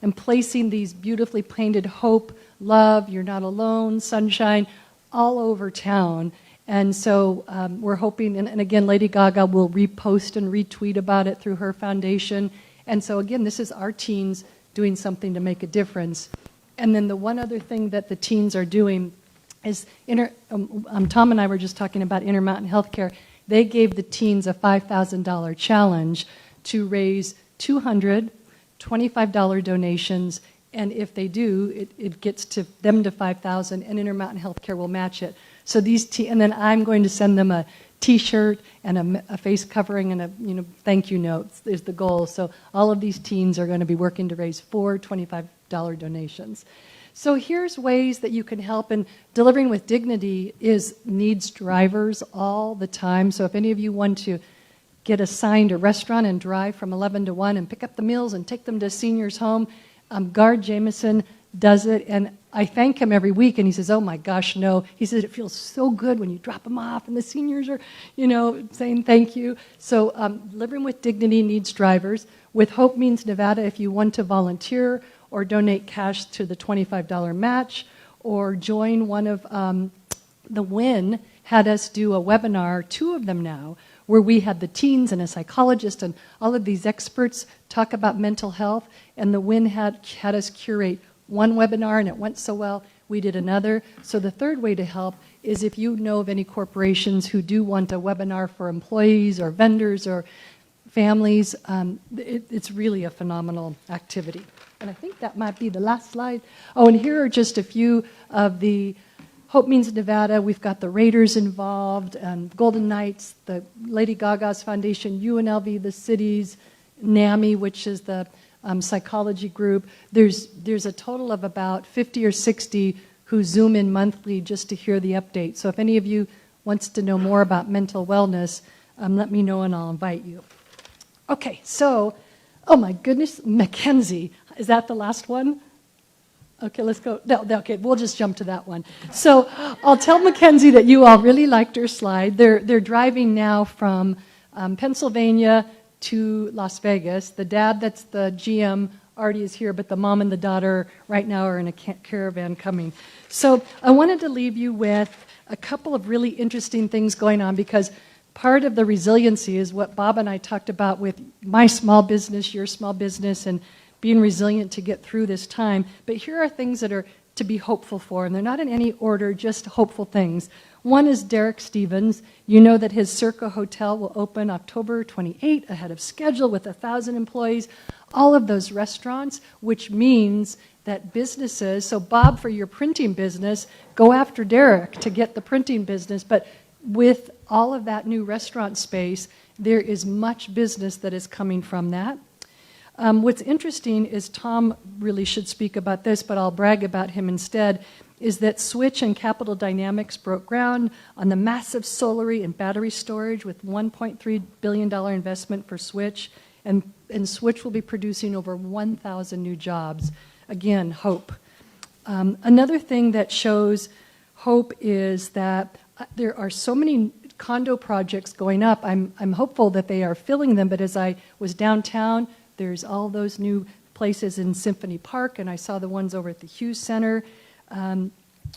and placing these beautifully painted hope, love, you're not alone, sunshine, all over town. And so we're hoping, and again, Lady Gaga will repost and retweet about it through her foundation. And so again, this is our teens doing something to make a difference. And then the one other thing that the teens are doing is, Tom and I were just talking about Intermountain Healthcare. They gave the teens a $5,000 challenge to raise 200 $25 donations. And if they do, it gets to them to $5,000, and Intermountain Healthcare will match it. So and then I'm going to send them a T-shirt and a face covering and a thank you note is the goal. So all of these teens are going to be working to raise 4 $25 donations. So here's ways that you can help. And Delivering with Dignity needs drivers all the time. So if any of you want to get assigned a restaurant and drive from 11 to 1 and pick up the meals and take them to a senior's home, Guard Jameson does it, and I thank him every week, and he says, oh my gosh, no. He says, it feels so good when you drop them off and the seniors are, saying thank you. So Delivering with Dignity needs drivers. With Hope Means Nevada, if you want to volunteer or donate cash to the $25 match or join one of the WIN had us do a webinar, 2 of them now, where we had the teens and a psychologist and all of these experts talk about mental health, and the WIN had us curate one webinar, and it went so well, we did another. So the third way to help is if you know of any corporations who do want a webinar for employees or vendors or families, it's really a phenomenal activity. And I think that might be the last slide. Oh, and here are just a few of the Hope Means Nevada. We've got the Raiders involved, Golden Knights, the Lady Gaga's Foundation, UNLV, the cities, NAMI, which is the psychology group. There's a total of about 50 or 60 who Zoom in monthly just to hear the update. So if any of you wants to know more about mental wellness, let me know and I'll invite you. Okay, so, oh my goodness, Mackenzie. Is that the last one? Okay, let's go. No, okay, we'll just jump to that one. So I'll tell Mackenzie that you all really liked her slide. They're driving now from Pennsylvania to Las Vegas. The dad, that's the GM, already is here, but the mom and the daughter right now are in a caravan coming. So I wanted to leave you with a couple of really interesting things going on, because part of the resiliency is what Bob and I talked about with my small business, your small business, and being resilient to get through this time. But here are things that are to be hopeful for, and they're not in any order, just hopeful things. One is Derek Stevens. You know that his Circa Hotel will open October 28, ahead of schedule, with 1,000 employees. All of those restaurants, which means that businesses, so Bob, for your printing business, go after Derek to get the printing business, but with all of that new restaurant space, there is much business that is coming from that. What's interesting is, Tom really should speak about this, but I'll brag about him instead, is that Switch and Capital Dynamics broke ground on the massive solar and battery storage with $1.3 billion investment for Switch, and Switch will be producing over 1,000 new jobs. Again, hope. Another thing that shows hope is that there are so many condo projects going up. I'm hopeful that they are filling them, but as I was downtown, there's all those new places in Symphony Park, and I saw the ones over at the Hughes Center.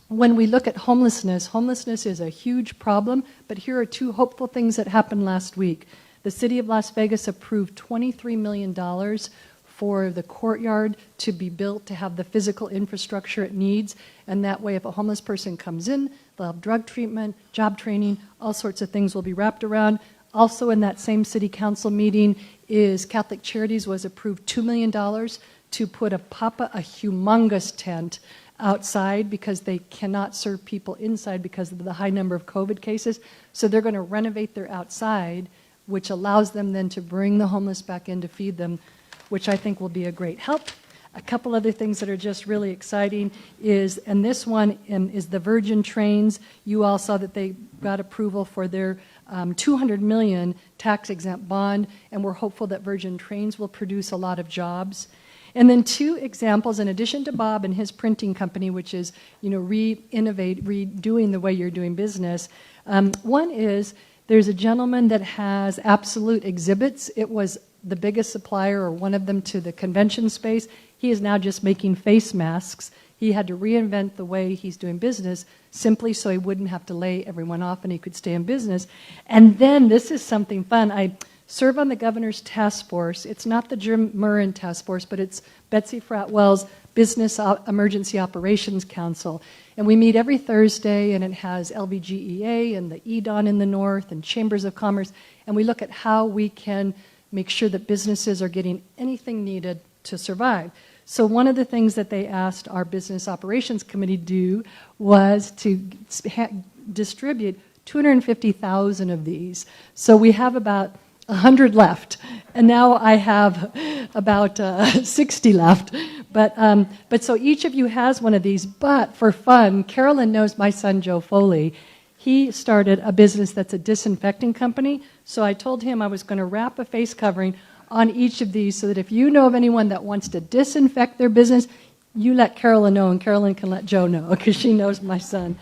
When we look at homelessness, homelessness is a huge problem, but here are two hopeful things that happened last week. The city of Las Vegas approved $23 million for the courtyard to be built to have the physical infrastructure it needs, and that way if a homeless person comes in, they'll have drug treatment, job training, all sorts of things will be wrapped around. Also in that same city council meeting is Catholic Charities was approved $2 million to put a humongous tent outside because they cannot serve people inside because of the high number of COVID cases. So they're going to renovate their outside, which allows them then to bring the homeless back in to feed them, which I think will be a great help. A couple other things that are just really exciting is, and this one is the Virgin Trains. You all saw that they got approval for their $200 million tax-exempt bond, and we're hopeful that Virgin Trains will produce a lot of jobs. And then two examples, in addition to Bob and his printing company, which is, redoing the way you're doing business. One is, there's a gentleman that has Absolute Exhibits. It was the biggest supplier, or one of them, to the convention space. He is now just making face masks. He had to reinvent the way he's doing business simply so he wouldn't have to lay everyone off and he could stay in business. And then this is something fun. I serve on the governor's task force. It's not the Jim Murrin task force, but it's Betsy Fratwell's Business Emergency Operations Council. And we meet every Thursday, and it has LVGEA and the EDON in the north and Chambers of Commerce. And we look at how we can make sure that businesses are getting anything needed to survive. So one of the things that they asked our Business Operations Committee do was to distribute 250,000 of these. So we have about 100 left, and now I have about 60 left. But so each of you has one of these. But for fun, Carolyn knows my son Joe Foley. He started a business that's a disinfecting company. So I told him I was going to wrap a face covering on each of these so that if you know of anyone that wants to disinfect their business, you let Carolyn know, and Carolyn can let Joe know because she knows my son.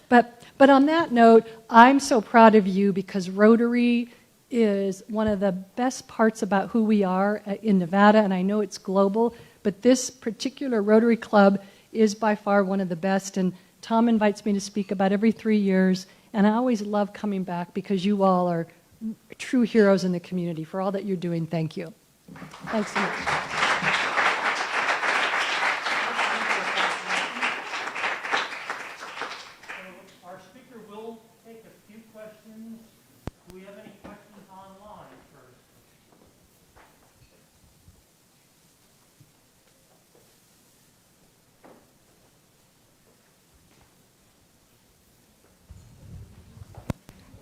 But on that note, I'm so proud of you because Rotary is one of the best parts about who we are in Nevada, and I know it's global, but this particular Rotary Club is by far one of the best, and Tom invites me to speak about every 3 years, and I always love coming back because you all are true heroes in the community. For all that you're doing, thank you. Thanks so much.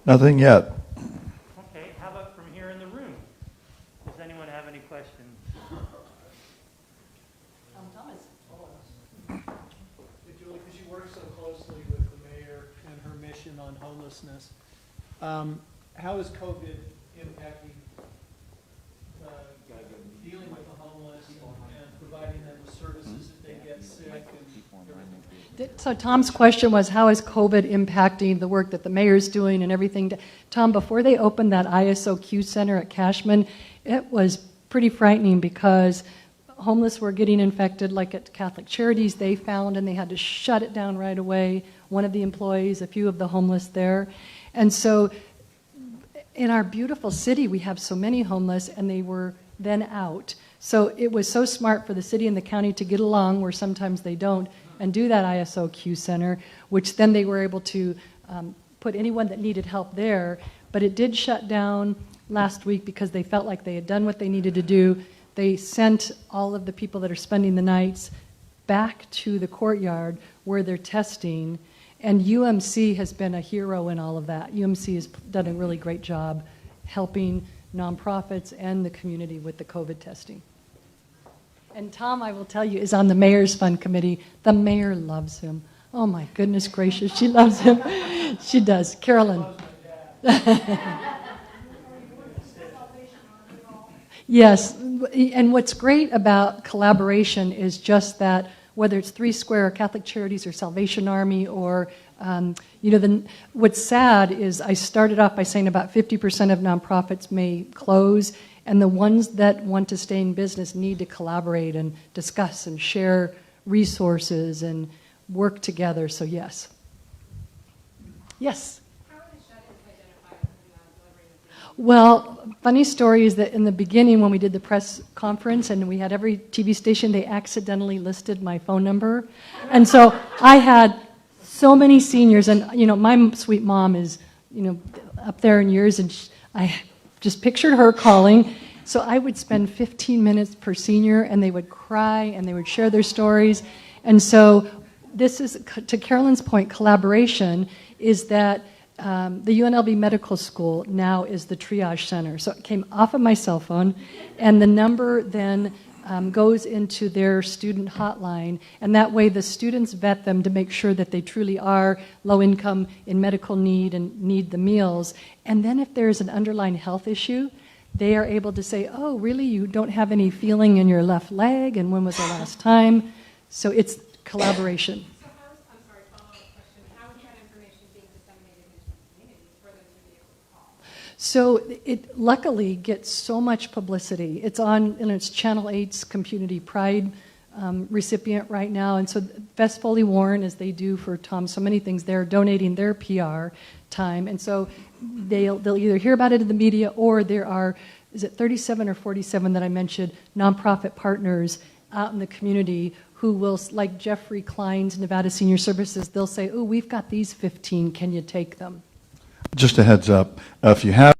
Nothing yet. Okay, how about from here in the room? Does anyone have any questions? Thomas. Julie, because you work so closely with the mayor and her mission on homelessness, how is COVID impacting dealing with the homeless and providing them with services if they get sick and everything? So Tom's question was, how is COVID impacting the work that the mayor's doing and everything? Tom, before they opened that ISOQ center at Cashman, it was pretty frightening because homeless were getting infected, like at Catholic Charities they found, and they had to shut it down right away. One of the employees, a few of the homeless there. And so in our beautiful city, we have so many homeless, and they were then out. So it was so smart for the city and the county to get along, where sometimes they don't, and do that ISOQ center, which then they were able to put anyone that needed help there. But it did shut down last week because they felt like they had done what they needed to do. They sent all of the people that are spending the nights back to the courtyard where they're testing. And UMC has been a hero in all of that. UMC has done a really great job helping nonprofits and the community with the COVID testing. And Tom, I will tell you, is on the Mayor's Fund Committee. The mayor loves him. Oh my goodness gracious, she loves him. She does. Carolyn. Yes, and what's great about collaboration is just that whether it's Three Square or Catholic Charities or Salvation Army or, what's sad is I started off by saying about 50% of nonprofits may close, and the ones that want to stay in business need to collaborate and discuss and share resources and work together, so yes. Yes? Well, funny story is that in the beginning when we did the press conference and we had every TV station, they accidentally listed my phone number. And so I had so many seniors, and my sweet mom is, up there in years, and I just pictured her calling. So I would spend 15 minutes per senior, and they would cry and they would share their stories. And so this is, to Carolyn's point, collaboration is that the UNLV Medical School now is the triage center. So it came off of my cell phone, and the number then goes into their student hotline, and that way the students vet them to make sure that they truly are low income, in medical need, and need the meals. And then if there's an underlying health issue, they are able to say, oh, really, you don't have any feeling in your left leg, and when was the last time? So it's collaboration. So it luckily gets so much publicity. It's on, it's Channel 8's Community Pride recipient right now. And so Bess Foley Warren, as they do for Tom so many things, they're donating their PR time. And so they'll either hear about it in the media, or there are, is it 37 or 47 that I mentioned, nonprofit partners out in the community who will, like Jeffrey Klein's Nevada Senior Services, they'll say, oh, we've got these 15, can you take them? Just a heads up, if you have